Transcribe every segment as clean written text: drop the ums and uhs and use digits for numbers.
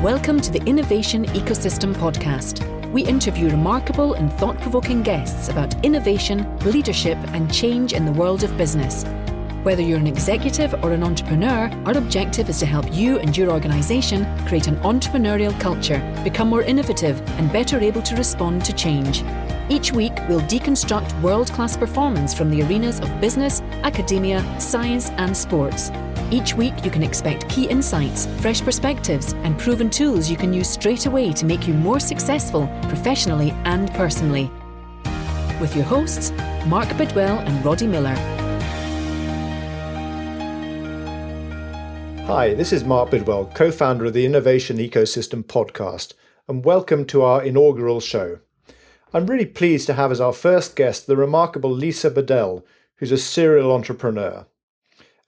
Welcome to the Innovation Ecosystem Podcast. We interview remarkable and thought-provoking guests about innovation, leadership, and change in the world of business. Whether you're an executive or an entrepreneur, our objective is to help you and your organisation create an entrepreneurial culture, become more innovative, and better able to respond to change. Each week, we'll deconstruct world-class performance from the arenas of business, academia, science, and sports. Each week, you can expect key insights, fresh perspectives, and proven tools you can use straight away to make you more successful professionally and personally. With your hosts, Mark Bodell and Roddy Miller. Hi, this is Mark Bidwell, co-founder of the Innovation Ecosystem podcast, and welcome to our inaugural show. I'm really pleased to have as our first guest the remarkable Lisa Bodell, who's a serial entrepreneur.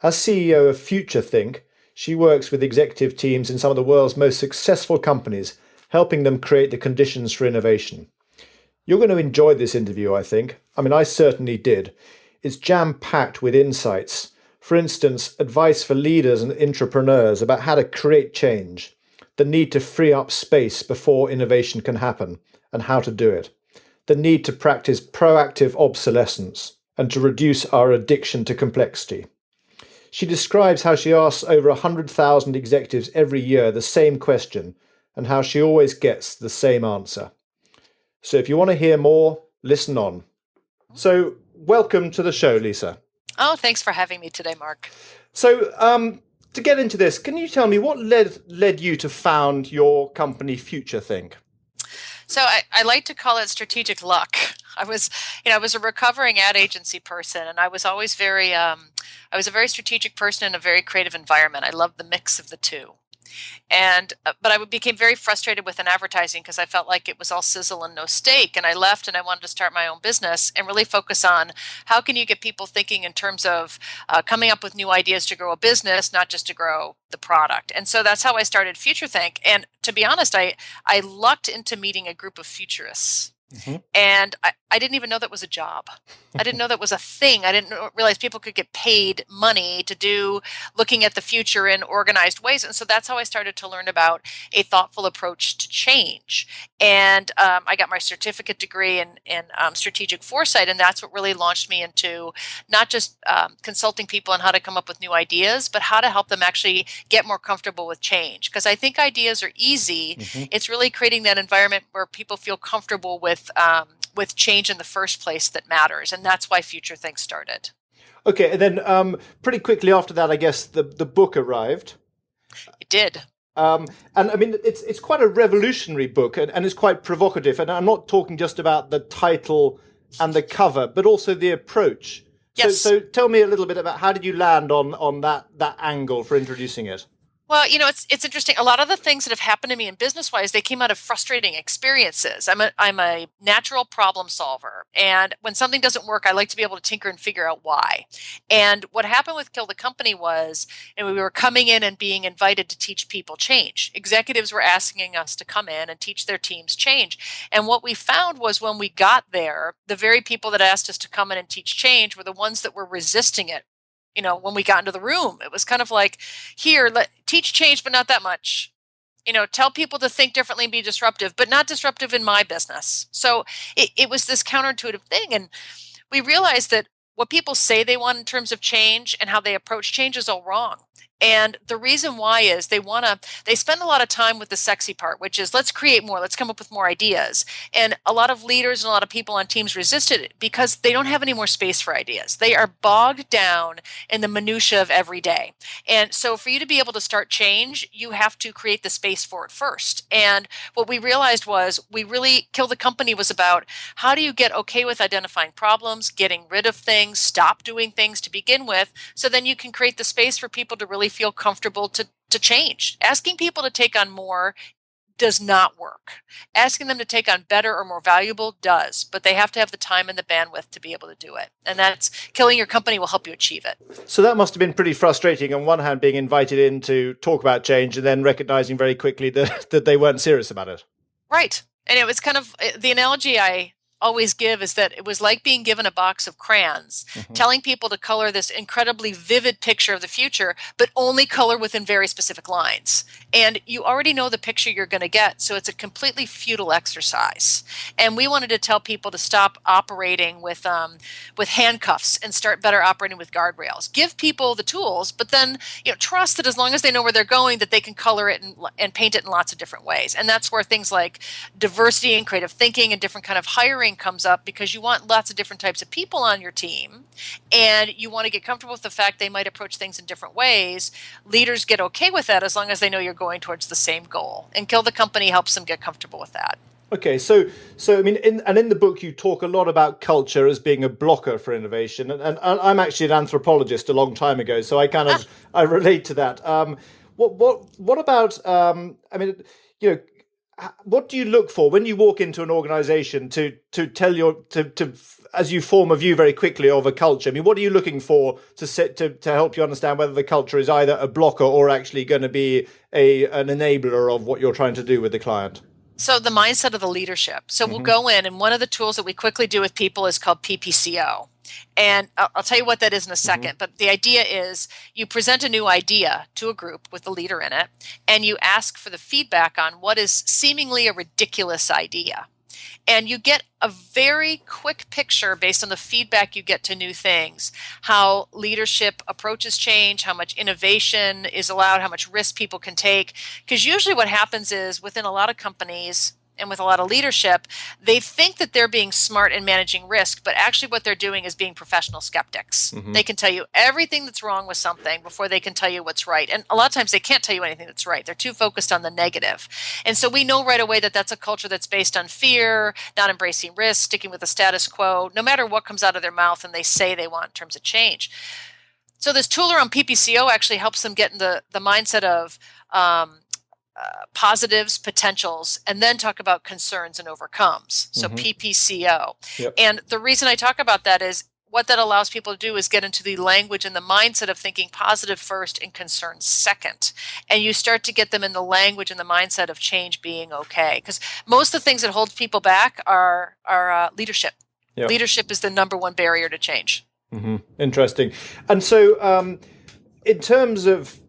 As CEO of futurethink, she works with executive teams in some of the world's most successful companies, helping them create the conditions for innovation. You're going to enjoy this interview, I think. I certainly did. It's jam-packed with insights. For instance, advice for leaders and entrepreneurs about how to create change, the need to free up space before innovation can happen, and how to do it, the need to practice proactive obsolescence, and to reduce our addiction to complexity. She describes how she asks over 100,000 executives every year the same question, and how she always gets the same answer. So if you want to hear more, listen on. So welcome to the show, Lisa. Oh, thanks for having me today, Mark. So to get into this, can you tell me what led you to found your company futurethink? So I like to call it strategic luck. I was a recovering ad agency person, and I was always I was a very strategic person in a very creative environment. I loved the mix of the two. But I became very frustrated with advertising because I felt like it was all sizzle and no steak. And I left and I wanted to start my own business and really focus on how can you get people thinking in terms of coming up with new ideas to grow a business, not just to grow the product. And so that's how I started futurethink. And to be honest, I lucked into meeting a group of futurists. Mm-hmm. And I didn't even know that was a job. I didn't know that was a thing. I didn't realize people could get paid money to do looking at the future in organized ways. And so that's how I started to learn about a thoughtful approach to change. And I got my certificate degree in strategic foresight. And that's what really launched me into not just consulting people on how to come up with new ideas, but how to help them actually get more comfortable with change. Because I think ideas are easy. Mm-hmm. It's really creating that environment where people feel comfortable with change in the first place that matters. And that's why futurethink started. Okay. And then pretty quickly after that, I guess the book arrived. It did. And it's quite a revolutionary book and it's quite provocative. And I'm not talking just about the title and the cover, but also the approach. Yes. So tell me a little bit about how did you land on that angle for introducing it? Well, it's interesting. A lot of the things that have happened to me in business-wise, they came out of frustrating experiences. I'm a natural problem solver. And when something doesn't work, I like to be able to tinker and figure out why. And what happened with Kill the Company was, we were coming in and being invited to teach people change. Executives were asking us to come in and teach their teams change. And what we found was when we got there, the very people that asked us to come in and teach change were the ones that were resisting it. When we got into the room, it was kind of like, here, teach change, but not that much. Tell people to think differently and be disruptive, but not disruptive in my business. So it was this counterintuitive thing. And we realized that what people say they want in terms of change and how they approach change is all wrong. And the reason why is they spend a lot of time with the sexy part, which is let's create more, let's come up with more ideas. And a lot of leaders and a lot of people on teams resisted it because they don't have any more space for ideas. They are bogged down in the minutia of every day. And so for you to be able to start change, you have to create the space for it first. And what we realized was Kill the Company was about how do you get okay with identifying problems, getting rid of things, stop doing things to begin with, so then you can create the space for people to really feel comfortable to change. Asking people to take on more does not work. Asking them to take on better or more valuable does, but they have to have the time and the bandwidth to be able to do it. And that's Killing Your Company will help you achieve it. So that must have been pretty frustrating. On one hand, being invited in to talk about change and then recognizing very quickly that they weren't serious about it. Right. And it was kind of the analogy I always give is that it was like being given a box of crayons, telling people to color this incredibly vivid picture of the future, but only color within very specific lines. And you already know the picture you're going to get, so it's a completely futile exercise. And we wanted to tell people to stop operating with handcuffs and start better operating with guardrails. Give people the tools, but then trust that as long as they know where they're going, that they can color it and paint it in lots of different ways. And that's where things like diversity and creative thinking and different kind of hiring comes up, because you want lots of different types of people on your team, and you want to get comfortable with the fact they might approach things in different ways. Leaders get okay with that as long as they know you're going towards the same goal, and Kill the Company helps them get comfortable with that. Okay, so I mean, in the book you talk a lot about culture as being a blocker for innovation, and I'm actually an anthropologist a long time ago, so I kind of I relate to that. What about I mean, what do you look for when you walk into an organization to as you form a view very quickly of a culture? I mean, what are you looking for to help you understand whether the culture is either a blocker or actually going to be an enabler of what you're trying to do with the client? So the mindset of the leadership. So we'll go in, and one of the tools that we quickly do with people is called PPCO. And I'll tell you what that is in a second. But the idea is you present a new idea to a group with the leader in it, and you ask for the feedback on what is seemingly a ridiculous idea. And you get a very quick picture based on the feedback you get to new things, how leadership approaches change, how much innovation is allowed, how much risk people can take. Because usually what happens is within a lot of companies and with a lot of leadership, they think that they're being smart in managing risk, but actually what they're doing is being professional skeptics. They can tell you everything that's wrong with something before they can tell you what's right. And a lot of times they can't tell you anything that's right. They're too focused on the negative. And so we know right away that that's a culture that's based on fear, not embracing risk, sticking with the status quo, no matter what comes out of their mouth and they say they want in terms of change. So this tool around PPCO actually helps them get in the mindset of positives, potentials, and then talk about concerns and overcomes. So PPCO. Yep. And the reason I talk about that is what that allows people to do is get into the language and the mindset of thinking positive first and concerns second. And you start to get them in the language and the mindset of change being okay. Because most of the things that hold people back are leadership. Yep. Leadership is the number one barrier to change. Interesting. And so in terms of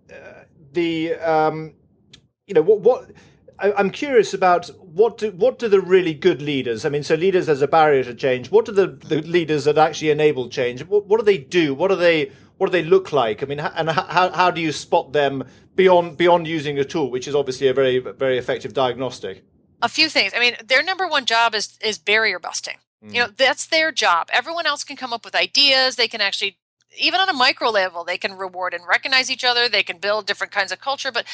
I'm curious about what do the really good leaders, I mean, so leaders as a barrier to change, what do the leaders that actually enable change, what do they do? What do they look like? I mean, and how do you spot them beyond using a tool, which is obviously a very, very effective diagnostic? A few things. I mean, their number one job is barrier busting. That's their job. Everyone else can come up with ideas. They can actually, even on a micro level, they can reward and recognize each other. They can build different kinds of culture. But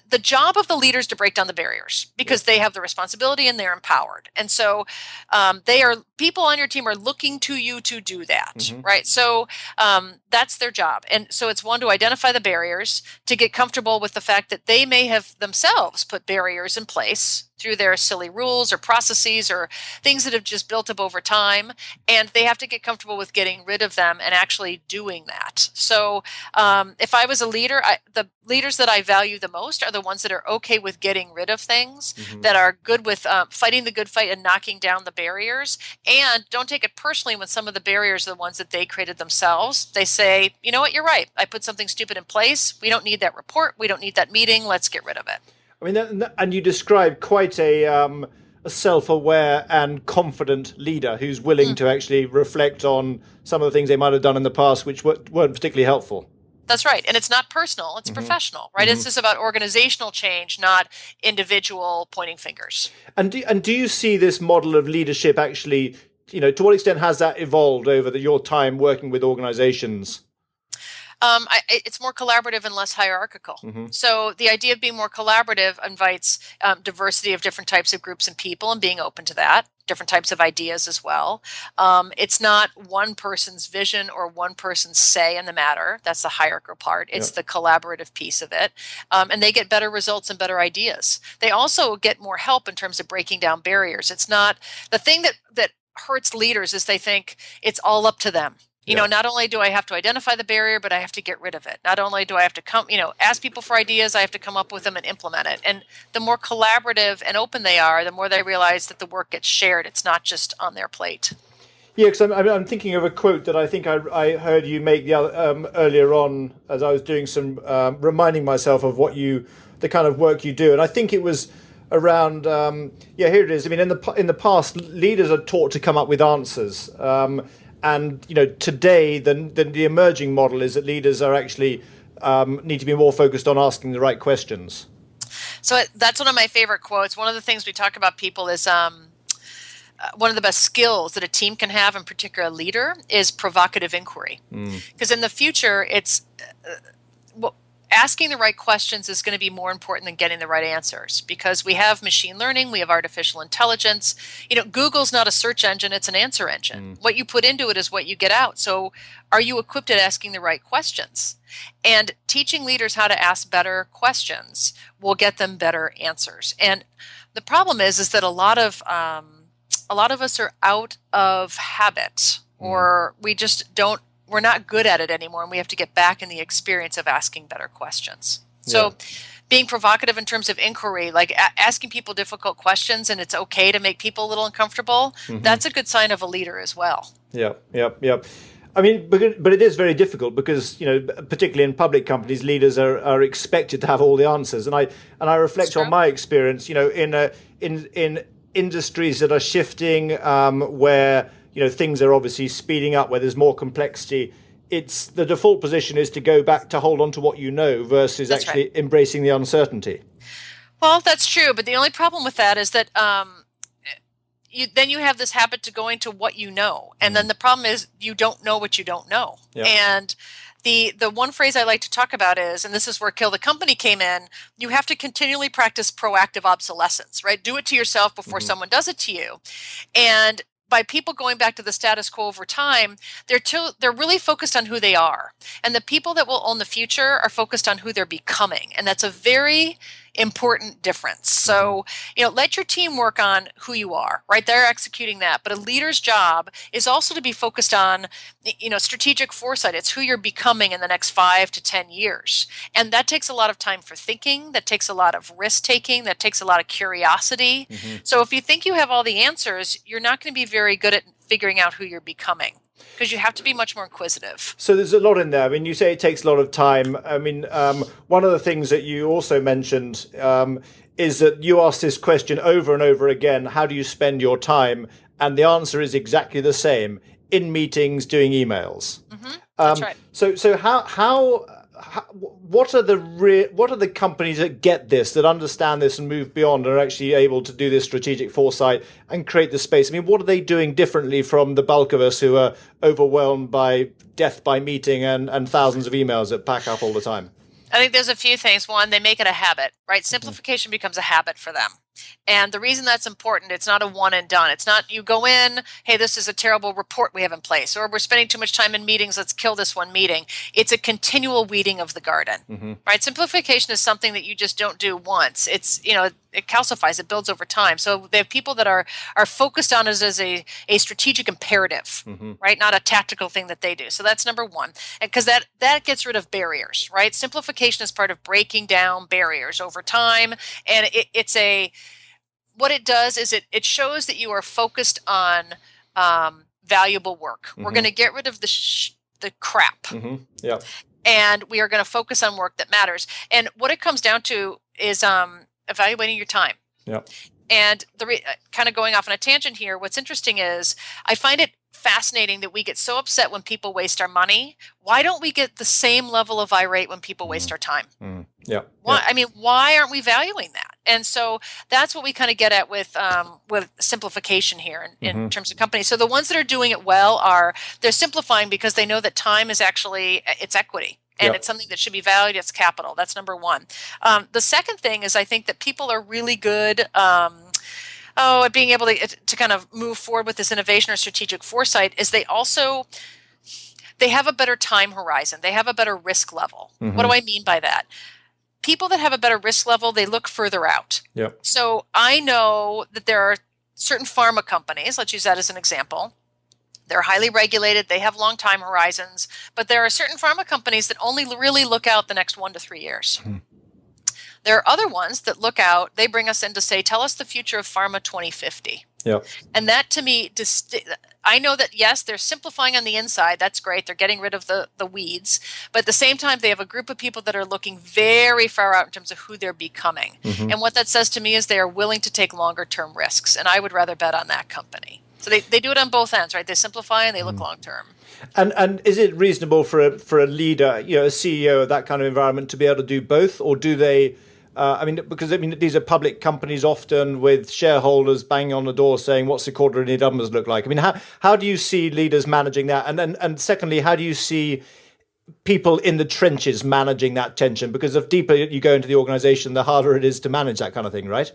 the job of the leaders to break down the barriers, because they have the responsibility and they're empowered. And so people on your team are looking to you to do that, right? So that's their job. And so it's one, to identify the barriers, to get comfortable with the fact that they may have themselves put barriers in place through their silly rules or processes or things that have just built up over time. And they have to get comfortable with getting rid of them and actually doing that. So if I was a leader, the leaders that I value the most are the ones that are okay with getting rid of things, that are good with fighting the good fight and knocking down the barriers. And don't take it personally when some of the barriers are the ones that they created themselves. They say, you know what, you're right. I put something stupid in place. We don't need that report. We don't need that meeting. Let's get rid of it. I mean, and you describe quite a self-aware and confident leader who's willing to actually reflect on some of the things they might have done in the past which weren't particularly helpful. That's right. And it's not personal. It's professional, right? It's just about organizational change, not individual pointing fingers. And do you see this model of leadership actually, to what extent has that evolved over your time working with organizations? It's more collaborative and less hierarchical. So the idea of being more collaborative invites diversity of different types of groups and people, and being open to that, different types of ideas as well. It's not one person's vision or one person's say in the matter. That's the hierarchical part. It's the collaborative piece of it. And they get better results and better ideas. They also get more help in terms of breaking down barriers. It's not the thing that hurts leaders is they think it's all up to them. Not only do I have to identify the barrier, but I have to get rid of it. Not only do I have to ask people for ideas, I have to come up with them and implement it. And the more collaborative and open they are, the more they realize that the work gets shared. It's not just on their plate. Yeah, because I'm thinking of a quote that I think I heard you make earlier on as I was doing some reminding myself of the kind of work you do, and I think it was around. Here it is. I mean, in the past, leaders are taught to come up with answers, and today the emerging model is that leaders are actually need to be more focused on asking the right questions. So that's one of my favorite quotes. One of the things we talk about people is. One of the best skills that a team can have, in particular a leader, is provocative inquiry. Because in the future, it's asking the right questions is going to be more important than getting the right answers, because we have machine learning, we have artificial intelligence. Google's not a search engine, it's an answer engine. What you put into it is what you get out. So are you equipped at asking the right questions? And teaching leaders how to ask better questions will get them better answers. And the problem is that a lot of us are out of habit, or we're not good at it anymore, and we have to get back in the experience of asking better questions. So being provocative in terms of inquiry, like asking people difficult questions, and it's okay to make people a little uncomfortable, that's a good sign of a leader as well. Yeah. I mean, but it is very difficult because, particularly in public companies, leaders are expected to have all the answers. And I reflect on my experience, in industries that are shifting, where things are obviously speeding up, where there's more complexity. It's the default position is to go back to hold on to what you know versus embracing the uncertainty. Well, that's true, but the only problem with that is that you have this habit to going to what you know, and then the problem is you don't know what you don't know. And the one phrase I like to talk about is, and this is where Kill the Company came in, you have to continually practice proactive obsolescence, right? Do it to yourself before someone does it to you. And by people going back to the status quo over time, they're really focused on who they are. And the people that will own the future are focused on who they're becoming. And that's a very important difference. So, let your team work on who you are, right? They're executing that. But a leader's job is also to be focused on, strategic foresight. It's who you're becoming in the next 5 to 10 years. And that takes a lot of time for thinking. That takes a lot of risk taking. That takes a lot of curiosity. So if you think you have all the answers, you're not going to be very good at figuring out who you're becoming, because you have to be much more inquisitive. So there's a lot in there. I mean, you say it takes a lot of time. I mean, one of the things that you also mentioned is that you ask this question over and over again, how do you spend your time? And the answer is exactly the same: in meetings, doing emails. That's right. So what are the companies that get this, that understand this and move beyond, and are actually able to do this strategic foresight and create the space? I mean, what are they doing differently from the bulk of us who are overwhelmed by death by meeting and thousands of emails that pack up all the time? I think there's a few things. One, they make it a habit, right? Simplification becomes a habit for them. And the reason that's important, it's not a one and done. It's not you go in, hey, this is a terrible report we have in place, or we're spending too much time in meetings, let's kill this one meeting. It's a continual weeding of the garden, right? Simplification is something that you just don't do once. It's, it calcifies, it builds over time. So they have people that are focused on it as a strategic imperative, right? Not a tactical thing that they do. So that's number one, because that gets rid of barriers, right? Simplification is part of breaking down barriers over time, and what it does is it shows that you are focused on valuable work. We're going to get rid of the crap. And we are going to focus on work that matters. And what it comes down to is evaluating your time. And kind of going off on a tangent here, what's interesting is I find it fascinating that we get so upset when people waste our money. Why don't we get the same level of irate when people waste our time? I mean, why aren't we valuing that? And so that's what we kind of get at with simplification here in terms of companies. So the ones that are doing it well they're simplifying because they know that time is actually, it's equity. And it's something that should be valued. It's capital. That's number one. The second thing is I think that people are really good at being able to kind of move forward with this innovation or strategic foresight is they have a better time horizon. They have a better risk level. What do I mean by that? People that have a better risk level, they look further out. So I know that there are certain pharma companies, let's use that as an example, They're highly regulated. They have long time horizons. But there are certain pharma companies that only really look out the next 1 to 3 years. There are other ones that look out. They bring us in to say, tell us the future of pharma 2050. Yeah. And that to me, I know that, yes, they're simplifying on the inside. That's great. They're getting rid of the weeds. But at the same time, they have a group of people that are looking very far out in terms of who they're becoming. And what that says to me is they are willing to take longer term risks. And I would rather bet on that company. So they do it on both ends, right? They simplify and they look long term. And is it reasonable for a leader, a CEO of that kind of environment to be able to do both? Or do they... because these are public companies often with shareholders banging on the door saying, what's the quarterly numbers look like? I mean, how do you see leaders managing that? And secondly, how do you see people in the trenches managing that tension? Because the deeper you go into the organization, the harder it is to manage that kind of thing, right?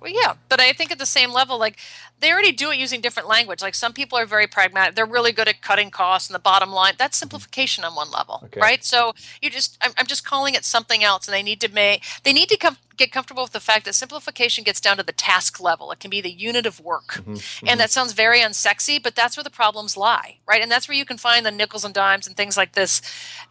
Yeah, but I think at the same level, like they already do it using different language. Like some people are very pragmatic; they're really good at cutting costs and the bottom line. That's simplification on one level, right? So I'm just calling it something else, and they need to get comfortable with the fact that simplification gets down to the task level. It can be the unit of work, and that sounds very unsexy, but that's where the problems lie, right? And that's where you can find the nickels and dimes and things like this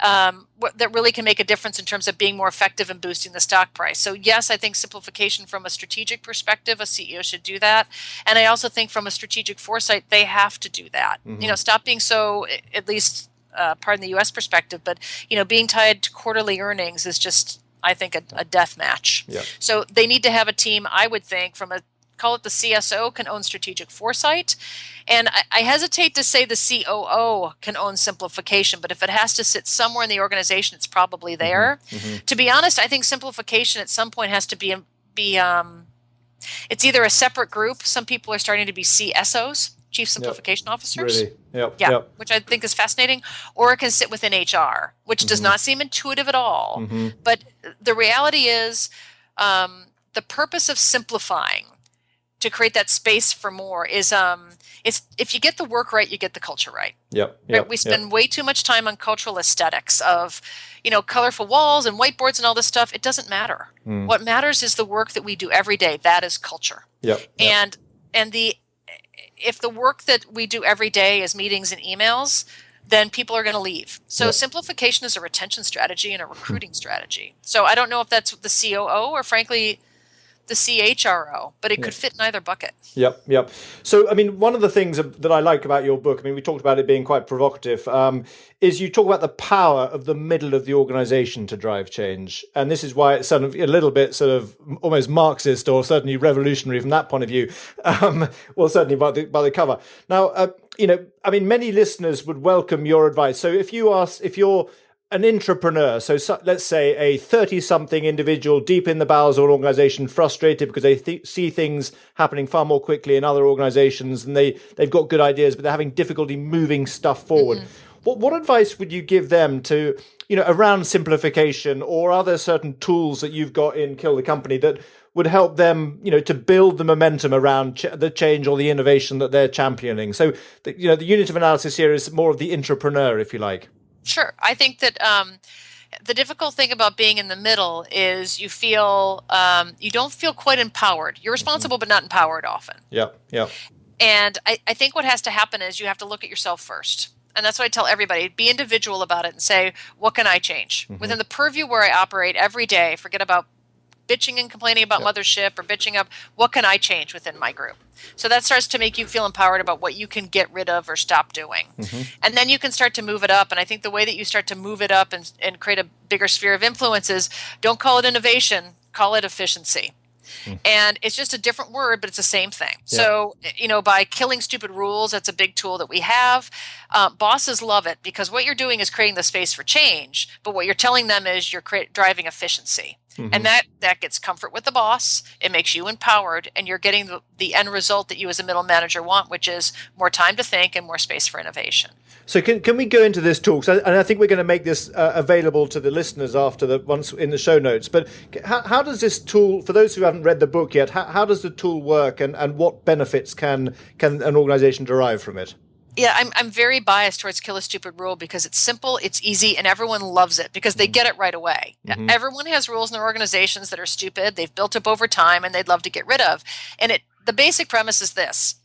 that really can make a difference in terms of being more effective in boosting the stock price. So yes, I think simplification from a strategic perspective, a CEO should do that. And I also think from a strategic foresight, they have to do that. Stop being so, at least pardon the US perspective, but being tied to quarterly earnings is just, I think, a death match. Yeah. So they need to have a team, I would think, call it the CSO, can own strategic foresight. And I hesitate to say the COO can own simplification, but if it has to sit somewhere in the organization, it's probably there. To be honest, I think simplification at some point has to be it's either a separate group. Some people are starting to be CSOs, Chief Simplification Officers. Really? Which I think is fascinating. Or it can sit within HR, which does not seem intuitive at all. But the reality is the purpose of simplifying to create that space for more is it's if you get the work right, you get the culture right. We spend way too much time on cultural aesthetics of colorful walls and whiteboards and all this stuff. It doesn't matter. What matters is the work that we do every day. That is culture. And if the work that we do every day is meetings and emails, then people are going to leave. So simplification is a retention strategy and a recruiting strategy. So I don't know if that's the COO or frankly the CHRO, but it could fit in either bucket. Yep. So, one of the things that I like about your book, we talked about it being quite provocative, is you talk about the power of the middle of the organization to drive change. And this is why it's sort of a little bit sort of almost Marxist or certainly revolutionary from that point of view. Well, certainly by the cover. Now, many listeners would welcome your advice. So if you're an entrepreneur, so let's say a 30-something individual deep in the bowels of an organization, frustrated because they see things happening far more quickly in other organizations and they've got good ideas, but they're having difficulty moving stuff forward. What advice would you give them to, around simplification or other certain tools that you've got in Kill the Company that would help them, to build the momentum around the change or the innovation that they're championing? So, the unit of analysis here is more of the entrepreneur, if you like. Sure. I think that the difficult thing about being in the middle is you don't feel quite empowered. You're responsible, but not empowered often. Yeah. And I think what has to happen is you have to look at yourself first. And that's what I tell everybody. Be individual about it and say, what can I change? Within the purview where I operate every day, forget about bitching and complaining about mothership or bitching up, what can I change within my group? So that starts to make you feel empowered about what you can get rid of or stop doing. And then you can start to move it up. And I think the way that you start to move it up and create a bigger sphere of influence is don't call it innovation, call it efficiency. And it's just a different word, but it's the same thing. So, by killing stupid rules, that's a big tool that we have. Bosses love it because what you're doing is creating the space for change. But what you're telling them is you're driving efficiency. And that gets comfort with the boss. It makes you empowered, and you're getting the end result that you as a middle manager want, which is more time to think and more space for innovation. So can we go into this tool? And I think we're going to make this available to the listeners once in the show notes. But how does this tool, for those who haven't read the book yet, how does the tool work, and what benefits can an organization derive from it? Yeah, I'm very biased towards Kill a Stupid Rule because it's simple, it's easy, and everyone loves it because they get it right away. Everyone has rules in their organizations that are stupid, they've built up over time, and they'd love to get rid of. And the basic premise is this.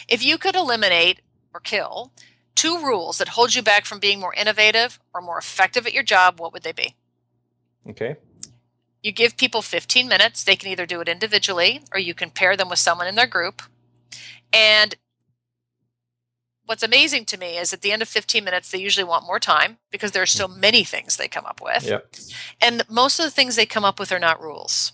If you could eliminate or kill 2 rules that hold you back from being more innovative or more effective at your job, what would they be? Okay. You give people 15 minutes. They can either do it individually or you can pair them with someone in their group. And what's amazing to me is at the end of 15 minutes, they usually want more time because there are so many things they come up with. Yep. And most of the things they come up with are not rules.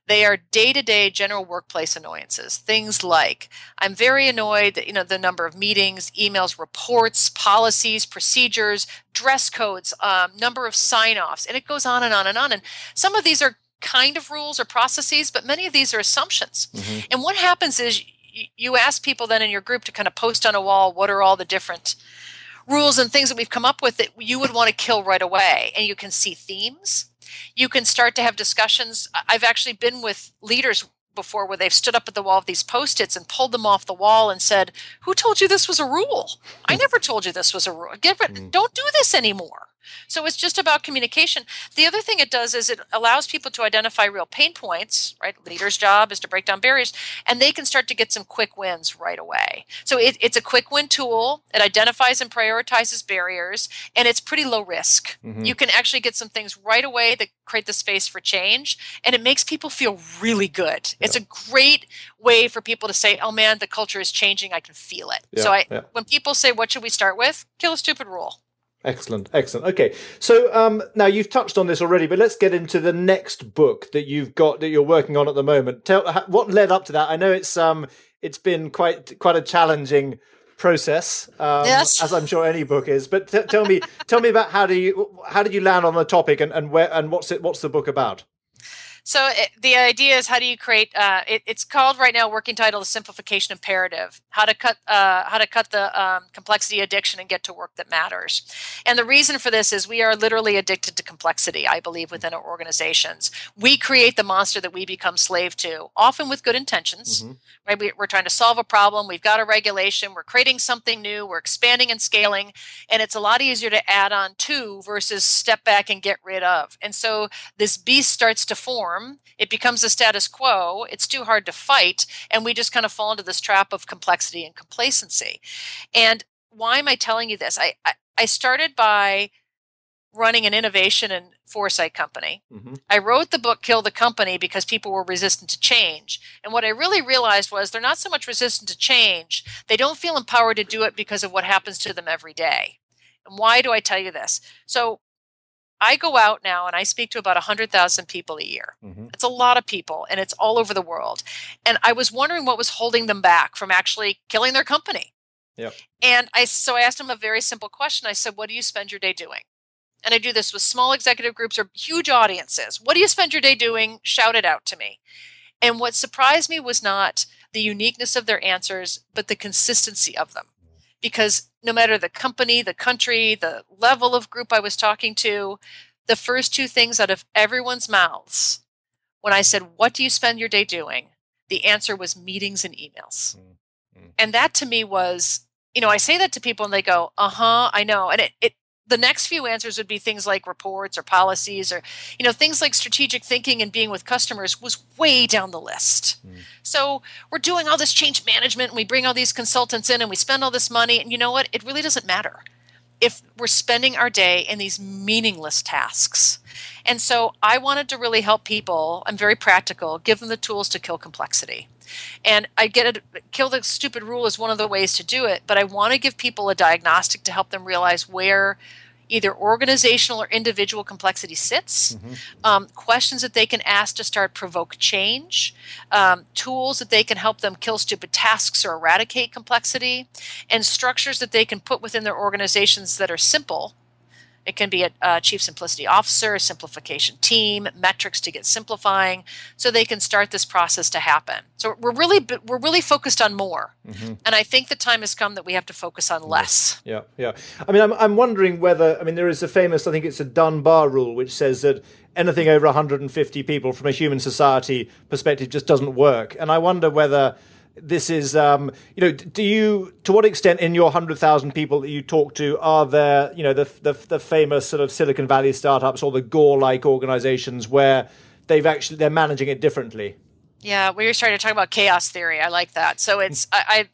They are day-to-day general workplace annoyances. Things like, I'm very annoyed that, the number of meetings, emails, reports, policies, procedures, dress codes, number of sign-offs, and it goes on and on and on. And some of these are kind of rules or processes, but many of these are assumptions. Mm-hmm. And what happens is you ask people then in your group to kind of post on a wall, what are all the different rules and things that we've come up with that you would want to kill right away? And you can see themes. You can start to have discussions. I've actually been with leaders before where they've stood up at the wall of these Post-its and pulled them off the wall and said, who told you this was a rule? I never told you this was a rule. Don't do this anymore. So it's just about communication. The other thing it does is it allows people to identify real pain points, right? Leader's job is to break down barriers, and they can start to get some quick wins right away. So it's a quick win tool. It identifies and prioritizes barriers, and it's pretty low risk. Mm-hmm. You can actually get some things right away that create the space for change, and it makes people feel really good. It's a great way for people to say, oh man, the culture is changing. I can feel it. So when people say, what should we start with? Kill a stupid rule. Excellent. Okay. So now you've touched on this already, but let's get into the next book that you've got that you're working on at the moment. Tell what led up to that. I know it's been quite a challenging process, yes, as I'm sure any book is. But tell me about how did you land on the topic and what's the book about? So the idea is, how do you create? It's called right now, working title, the simplification imperative. How to cut the complexity addiction and get to work that matters. And the reason for this is we are literally addicted to complexity. I believe within our organizations, we create the monster that we become slave to, often with good intentions. Mm-hmm. Right? We're trying to solve a problem. We've got a regulation. We're creating something new. We're expanding and scaling, and it's a lot easier to add on to versus step back and get rid of. And so this beast starts to form. It becomes a status quo. It's too hard to fight. And we just kind of fall into this trap of complexity and complacency. And why am I telling you this? I started by running an innovation and foresight company. Mm-hmm. I wrote the book, Kill the Company, because people were resistant to change. And what I really realized was they're not so much resistant to change. They don't feel empowered to do it because of what happens to them every day. And why do I tell you this? So I go out now and I speak to about 100,000 people a year. Mm-hmm. It's a lot of people, and it's all over the world. And I was wondering what was holding them back from actually killing their company. Yep. And I asked them a very simple question. I said, what do you spend your day doing? And I do this with small executive groups or huge audiences. What do you spend your day doing? Shout it out to me. And what surprised me was not the uniqueness of their answers, but the consistency of them. Because no matter the company, the country, the level of group I was talking to, the first 2 things out of everyone's mouths, when I said, what do you spend your day doing? The answer was meetings and emails. Mm-hmm. And that to me was, I say that to people and they go, I know. And the next few answers would be things like reports or policies or, things like strategic thinking and being with customers was way down the list. Mm. So we're doing all this change management and we bring all these consultants in and we spend all this money. And you know what? It really doesn't matter if we're spending our day in these meaningless tasks. And so I wanted to really help people. I'm very practical, give them the tools to kill complexity. And I get it. Kill the stupid rule is one of the ways to do it, but I want to give people a diagnostic to help them realize where either organizational or individual complexity sits, questions that they can ask to start provoke change, tools that they can help them kill stupid tasks or eradicate complexity, and structures that they can put within their organizations that are simple. It can be a chief simplicity officer, a simplification team, metrics to get simplifying, so they can start this process to happen. So we're really focused on more, and I think the time has come that we have to focus on less. Yeah. I mean, I'm wondering whether there is a famous, I think it's a Dunbar rule, which says that anything over 150 people from a human society perspective just doesn't work, and I wonder whether this is, do you, to what extent in your 100,000 people that you talk to, are there, the famous sort of Silicon Valley startups or the Gore-like organizations where they're managing it differently? Yeah, we were starting to talk about chaos theory. I like that. So it's, I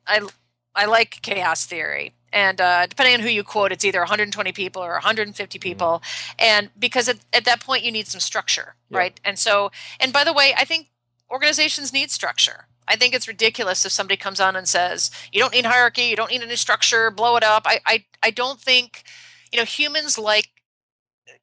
I like chaos theory. And depending on who you quote, it's either 120 people or 150 people. And because at that point, you need some structure, right? And so, and by the way, I think organizations need structure. I think it's ridiculous if somebody comes on and says, you don't need hierarchy, you don't need any structure, blow it up. I don't think, humans like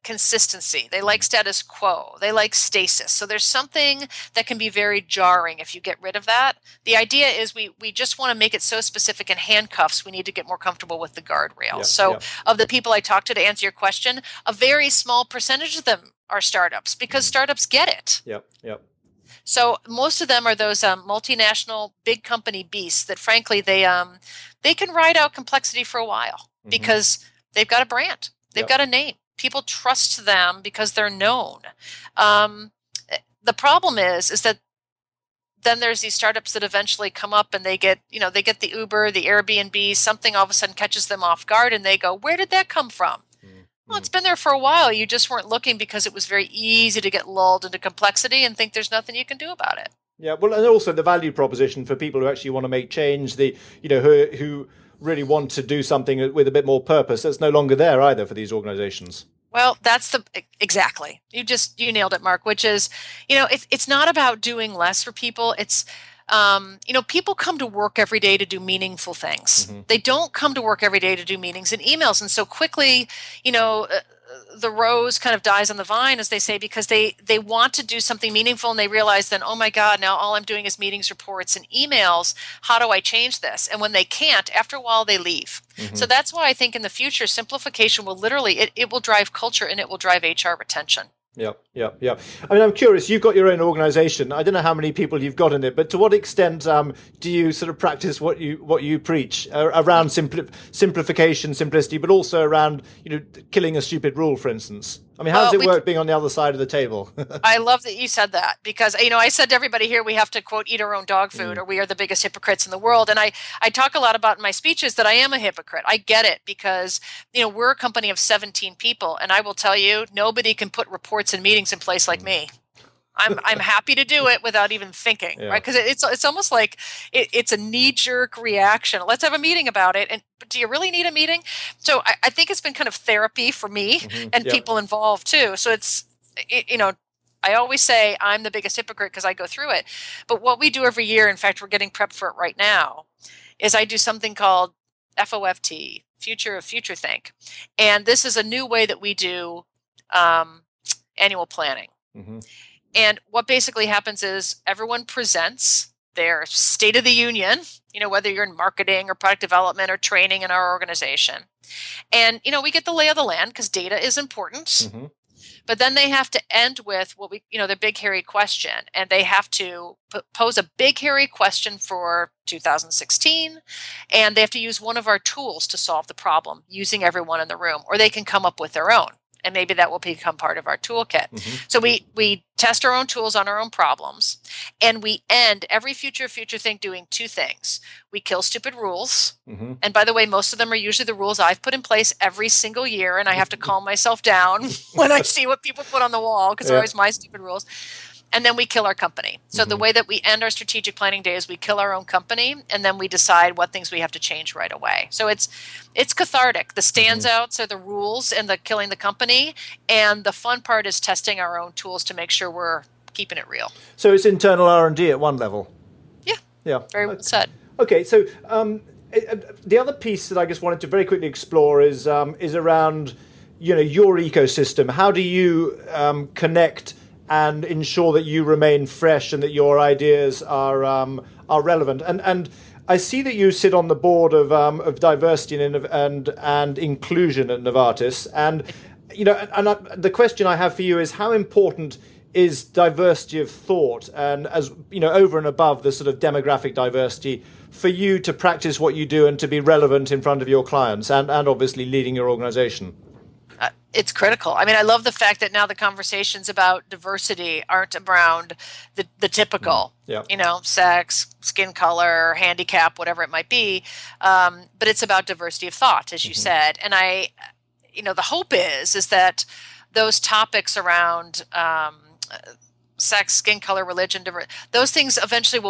consistency. They like status quo. They like stasis. So there's something that can be very jarring if you get rid of that. The idea is we just want to make it so specific in handcuffs, we need to get more comfortable with the guardrails. Of the people I talked to answer your question, a very small percentage of them are startups because startups get it. Yep. So most of them are those multinational big company beasts that frankly they can ride out complexity for a while because they've got a brand. They've got a name. People trust them because they're known. The problem is that then there's these startups that eventually come up and they get the Uber, the Airbnb, something all of a sudden catches them off guard and they go, where did that come from? Well, it's been there for a while. You just weren't looking because it was very easy to get lulled into complexity and think there's nothing you can do about it. Yeah, well, and also the value proposition for people who actually want to make change, who really want to do something with a bit more purpose, that's no longer there either for these organizations. Well, that's exactly. You nailed it, Mark, which is, it's not about doing less for people. It's, people come to work every day to do meaningful things. They don't come to work every day to do meetings and emails. And so quickly, the rose kind of dies on the vine, as they say, because they want to do something meaningful and they realize then, oh my God, now all I'm doing is meetings, reports, and emails. How do I change this? And when they can't, after a while, they leave. So that's why I think in the future, simplification will literally, it will drive culture and it will drive HR retention. Yeah. I mean, I'm curious, you've got your own organization. I don't know how many people you've got in it, but to what extent do you sort of practice what you preach around simplification, simplicity, but also around, killing a stupid rule, for instance? I mean, how does it work being on the other side of the table? I love that you said that because, I said to everybody here, we have to, quote, eat our own dog food or we are the biggest hypocrites in the world. And I talk a lot about in my speeches that I am a hypocrite. I get it because, we're a company of 17 people. And I will tell you, nobody can put reports and meetings in place like me. I'm happy to do it without even thinking, right? Because it's almost like it's a knee-jerk reaction. Let's have a meeting about it. But do you really need a meeting? So I think it's been kind of therapy for me and people involved too. So it's, I always say I'm the biggest hypocrite because I go through it. But what we do every year, in fact, we're getting prepped for it right now, is I do something called FOFT, Future of futurethink. And this is a new way that we do annual planning. And what basically happens is everyone presents their State of the Union, whether you're in marketing or product development or training in our organization. And, we get the lay of the land because data is important. But then they have to end with the big, hairy question. And they have to pose a big, hairy question for 2016. And they have to use one of our tools to solve the problem using everyone in the room, or they can come up with their own. And maybe that will become part of our toolkit. So we test our own tools on our own problems. And we end every futurethink doing two things. We kill stupid rules. And by the way, most of them are usually the rules I've put in place every single year. And I have to calm myself down when I see what people put on the wall because they're always my stupid rules. And then we kill our company. So the way that we end our strategic planning day is we kill our own company, and then we decide what things we have to change right away. So it's cathartic. The standouts are the rules and the killing the company, and the fun part is testing our own tools to make sure we're keeping it real. So it's internal R&D at one level. Yeah. Very well said. Okay, so the other piece that I just wanted to very quickly explore is around your ecosystem. How do you connect and ensure that you remain fresh and that your ideas are relevant? And I see that you sit on the board of diversity and inclusion at Novartis. And the question I have for you is, how important is diversity of thought and, as over and above the sort of demographic diversity, for you to practice what you do and to be relevant in front of your clients and obviously leading your organization? It's critical. I mean, I love the fact that now the conversations about diversity aren't around the typical, sex, skin color, handicap, whatever it might be. But it's about diversity of thought, as you said. And the hope is that those topics around sex, skin color, religion, those things eventually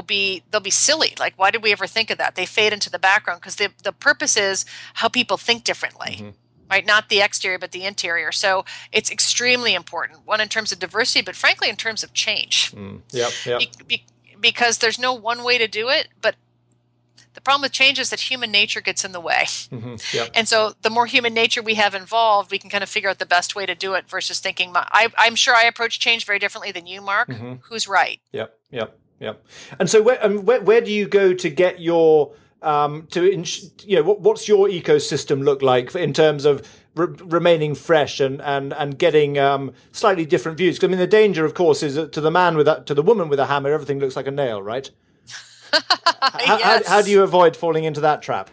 they'll be silly. Like, why did we ever think of that? They fade into the background because the purpose is how people think differently, right? Not the exterior, but the interior. So it's extremely important, one in terms of diversity, but frankly, in terms of change. Yep. Because there's no one way to do it, but the problem with change is that human nature gets in the way. Yep. And so the more human nature we have involved, we can kind of figure out the best way to do it versus thinking, I'm sure I approach change very differently than you, Mark. Who's right? Yep. And so where do you go to get your, what's your ecosystem look like in terms of remaining fresh and getting slightly different views? 'Cause, I mean, the danger, of course, is that to the woman with a hammer, everything looks like a nail, right? Yes. How do you avoid falling into that trap?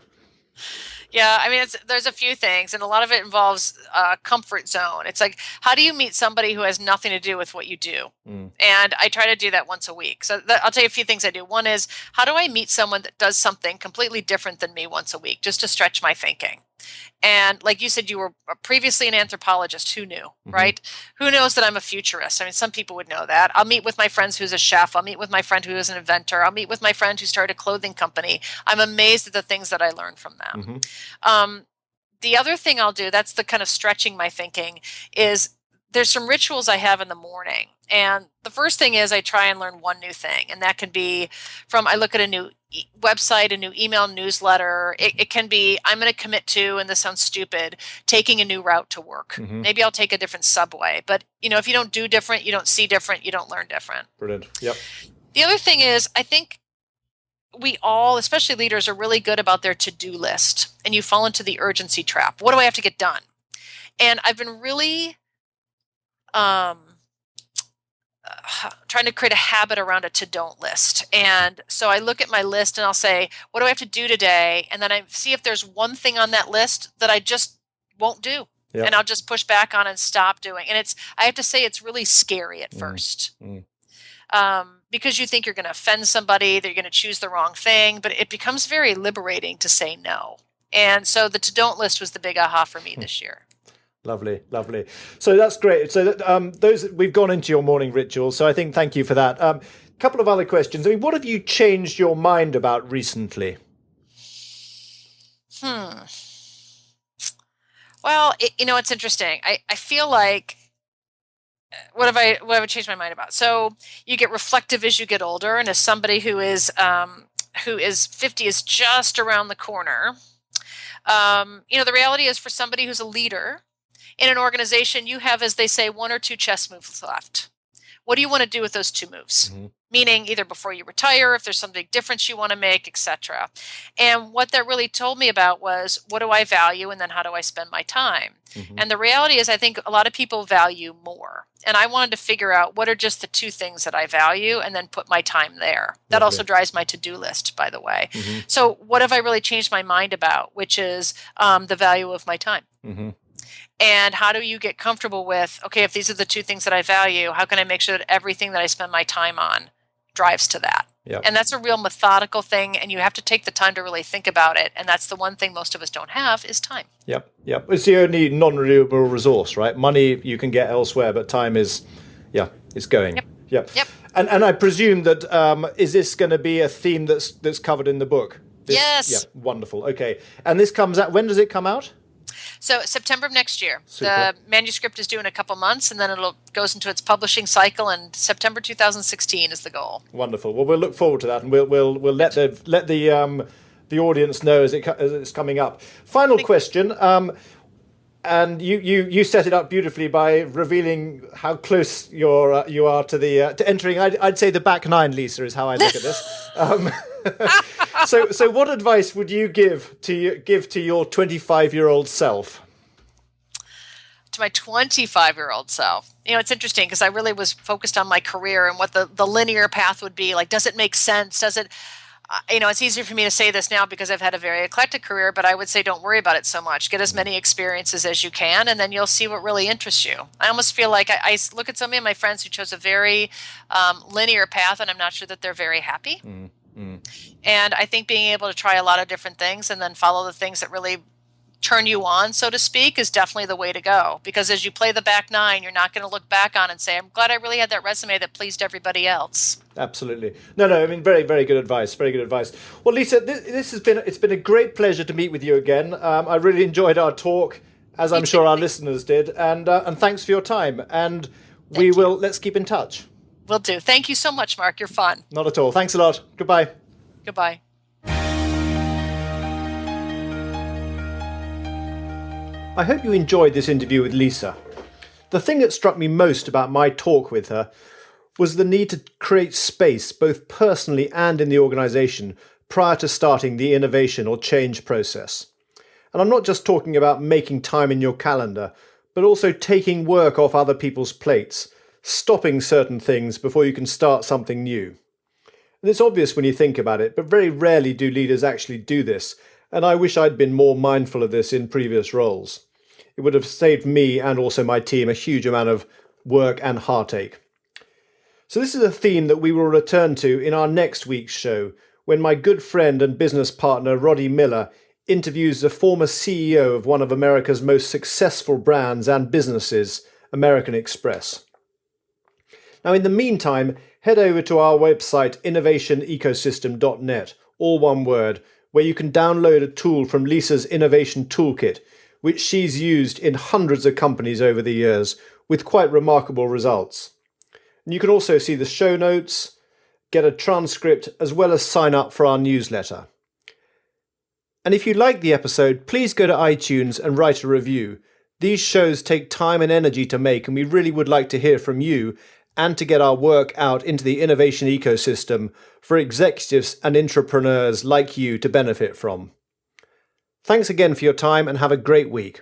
Yeah, I mean, there's a few things, and a lot of it involves comfort zone. It's like, how do you meet somebody who has nothing to do with what you do? And I try to do that once a week. So I'll tell you a few things I do. One is, how do I meet someone that does something completely different than me once a week, just to stretch my thinking? And like you said, you were previously an anthropologist. Who knew, right? Who knows that I'm a futurist? I mean, some people would know that. I'll meet with my friends who's a chef. I'll meet with my friend who is an inventor. I'll meet with my friend who started a clothing company. I'm amazed at the things that I learned from them. The other thing I'll do, that's the kind of stretching my thinking, is there's some rituals I have in the morning. And the first thing is I try and learn one new thing. And that can be I look at a new website, a new email newsletter. It can be, I'm going to commit to, and this sounds stupid, taking a new route to work. Maybe I'll take a different subway. But, if you don't do different, you don't see different, you don't learn different. Brilliant. Yep. The other thing is, I think we all, especially leaders, are really good about their to-do list. And you fall into the urgency trap. What do I have to get done? And I've been really trying to create a habit around a to-don't list. And so I look at my list and I'll say, what do I have to do today? And then I see if there's one thing on that list that I just won't do. Yep. And I'll just push back on and stop doing. And I have to say, it's really scary at first. Because you think you're going to offend somebody, that you're going to choose the wrong thing, but it becomes very liberating to say no. And so the to-don't list was the big aha for me this year. Lovely. So that's great. So those we've gone into your morning rituals. So I think thank you for that. Couple of other questions. I mean, what have you changed your mind about recently? Well, it's interesting. I feel like what have I changed my mind about? So you get reflective as you get older, and as somebody who is 50 is just around the corner. The reality is, for somebody who's a leader in an organization, you have, as they say, one or two chess moves left. What do you want to do with those two moves? Meaning either before you retire, if there's some big difference you want to make, etc. And what that really told me about was, what do I value, and then how do I spend my time? And the reality is, I think a lot of people value more. And I wanted to figure out what are just the two things that I value and then put my time there. That also drives my to-do list, by the way. So what have I really changed my mind about, which is the value of my time? And how do you get comfortable with, okay, if these are the two things that I value, how can I make sure that everything that I spend my time on drives to that? Yep. And that's a real methodical thing, and you have to take the time to really think about it. And that's the one thing most of us don't have, is time. Yep. It's the only non-renewable resource, right? Money you can get elsewhere, but time is going. Yep. And I presume that is this going to be a theme that's covered in the book? Yes. Yeah, wonderful. Okay. And this comes out, when does it come out? So September of next year. Super. The manuscript is due in a couple months, and then goes into its publishing cycle, and September 2016 is the goal. Wonderful. Well, we'll look forward to that, and we'll let the audience know as it's coming up. Final question. And you set it up beautifully by revealing how close you are to entering. I'd say the back nine, Lisa, is how I look at this. So what advice would you give to your 25-year-old self? To my 25-year-old self, it's interesting because I really was focused on my career and what the linear path would be. Like, does it make sense? Does it? It's easier for me to say this now because I've had a very eclectic career, but I would say don't worry about it so much. Get as many experiences as you can, and then you'll see what really interests you. I almost feel like I look at so many of my friends who chose a very linear path, and I'm not sure that they're very happy. And I think being able to try a lot of different things and then follow the things that really turn you on, so to speak, is definitely the way to go. Because as you play the back nine, you're not going to look back on and say, I'm glad I really had that resume that pleased everybody else. Absolutely. No, I mean, very, very good advice. Very good advice. Well, Lisa, it's been a great pleasure to meet with you again. I really enjoyed our talk, as I'm sure our listeners did. And thanks for your time. And let's keep in touch. Will do. Thank you so much, Mark. You're fun. Not at all. Thanks a lot. Goodbye. Goodbye. I hope you enjoyed this interview with Lisa. The thing that struck me most about my talk with her was the need to create space, both personally and in the organisation, prior to starting the innovation or change process. And I'm not just talking about making time in your calendar, but also taking work off other people's plates, stopping certain things before you can start something new. And it's obvious when you think about it, but very rarely do leaders actually do this, and I wish I'd been more mindful of this in previous roles. It would have saved me and also my team a huge amount of work and heartache. So this is a theme that we will return to in our next week's show, when my good friend and business partner Roddy Miller interviews the former CEO of one of America's most successful brands and businesses, American Express. Now, in the meantime, head over to our website innovationecosystem.net, all one word, where you can download a tool from Lisa's Innovation Toolkit, which she's used in hundreds of companies over the years, with quite remarkable results. And you can also see the show notes, get a transcript, as well as sign up for our newsletter. And if you like the episode, please go to iTunes and write a review. These shows take time and energy to make, and we really would like to hear from you and to get our work out into the innovation ecosystem for executives and entrepreneurs like you to benefit from. Thanks again for your time and have a great week.